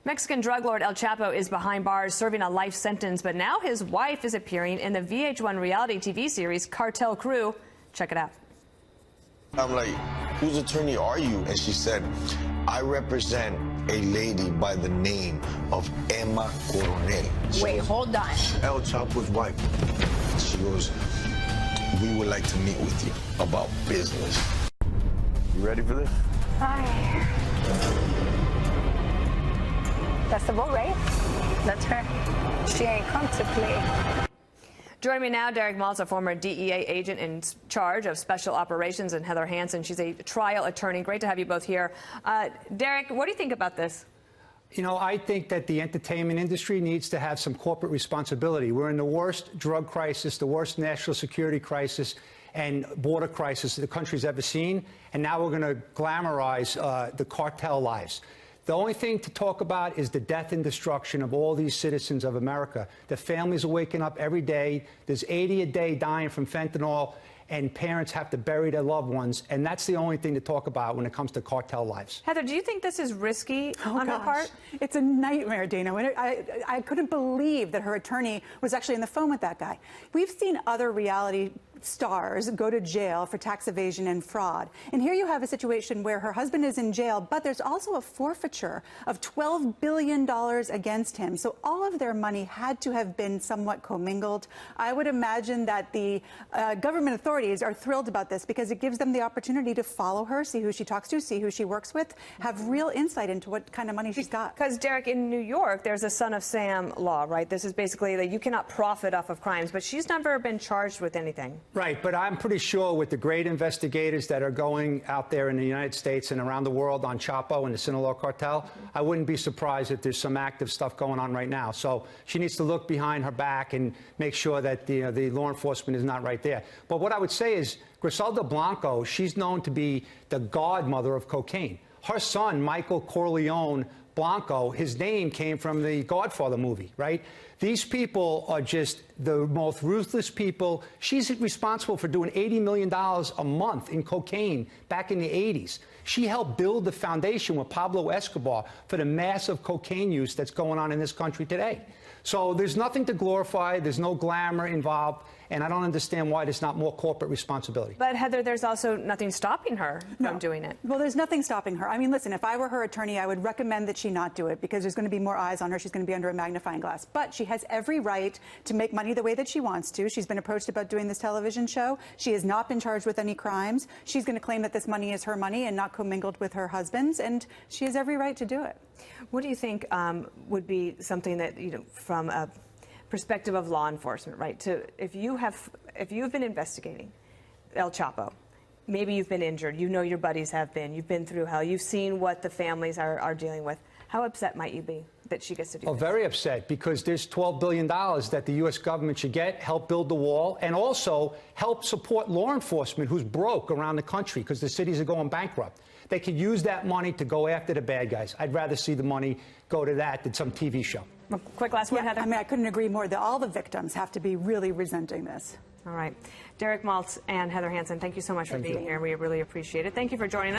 Mexican drug lord El Chapo is behind bars serving a life sentence, but now his wife is appearing in the VH1 reality TV series Cartel Crew. Check it out. I'm like, whose attorney are you? And she said, I represent a lady by the name of Emma Coronel. Wait, hold on. El Chapo's wife. She goes, we would like to meet with you about business. You ready for this? Hi. That's the boat, right? That's her. She ain't come to play. Joining me now, Derek Maltz, a former DEA agent in charge of special operations, and Heather Hansen. She's a trial attorney. Great to have you both here. Derek, what do you think about this? You know, I think that the entertainment industry needs to have some corporate responsibility. We're in the worst drug crisis, the worst national security crisis and border crisis the country's ever seen, and now we're going to glamorize the cartel lives. The only thing to talk about is the death and destruction of all these citizens of America. The families are waking up every day. There's 80 a day dying from fentanyl, and parents have to bury their loved ones. And that's the only thing to talk about when it comes to cartel lives. Heather, do you think this is risky on her part? It's a nightmare, Dana. I couldn't believe that her attorney was actually on the phone with that guy. We've seen other reality stars go to jail for tax evasion and fraud. And here you have a situation where her husband is in jail, but there's also a forfeiture of $12 billion against him. So all of their money had to have been somewhat commingled. I would imagine that the government authorities are thrilled about this because it gives them the opportunity to follow her, see who she talks to, see who she works with, have real insight into what kind of money she's got. Because, Derek, in New York, there's a son of Sam law, right? This is basically that you cannot profit off of crimes, but she's never been charged with anything. Right, but I'm pretty sure with the great investigators that are going out there in the United States and around the world on Chapo and the Sinaloa cartel, I wouldn't be surprised if there's some active stuff going on right now. So she needs to look behind her back and make sure that the law enforcement is not right there. But what I would say is Griselda Blanco, she's known to be the godmother of cocaine. Her son, Michael Corleone Blanco, his name came from the Godfather movie, right? These people are just the most ruthless people. She's responsible for doing $80 million a month in cocaine back in the 80s. She helped build the foundation with Pablo Escobar for the massive cocaine use that's going on in this country today. So there's nothing to glorify. There's no glamour involved. And I don't understand why there's not more corporate responsibility. But, Heather, there's also nothing stopping her from doing it. Well, there's nothing stopping her. I mean, listen, if I were her attorney, I would recommend that she not do it because there's going to be more eyes on her. She's going to be under a magnifying glass. But she has every right to make money the way that she wants to. She's been approached about doing this television show. She has not been charged with any crimes. She's going to claim that this money is her money and not commingled with her husband's, and she has every right to do it. What do you think would be something that, you know, from a perspective of law enforcement, right? If you've been investigating El Chapo, maybe you've been injured, you know your buddies have been, you've been through hell, you've seen what the families are dealing with. How upset might you be that she gets to do this? Very upset, because there's $12 billion that the U.S. government should get, help build the wall, and also help support law enforcement who's broke around the country because the cities are going bankrupt. They could use that money to go after the bad guys. I'd rather see the money go to that than some TV show. Well, quick last one, Heather. I mean, I couldn't agree more that all the victims have to be really resenting this. All right. Derek Maltz and Heather Hansen, thank you so much for being here. We really appreciate it. Thank you for joining us.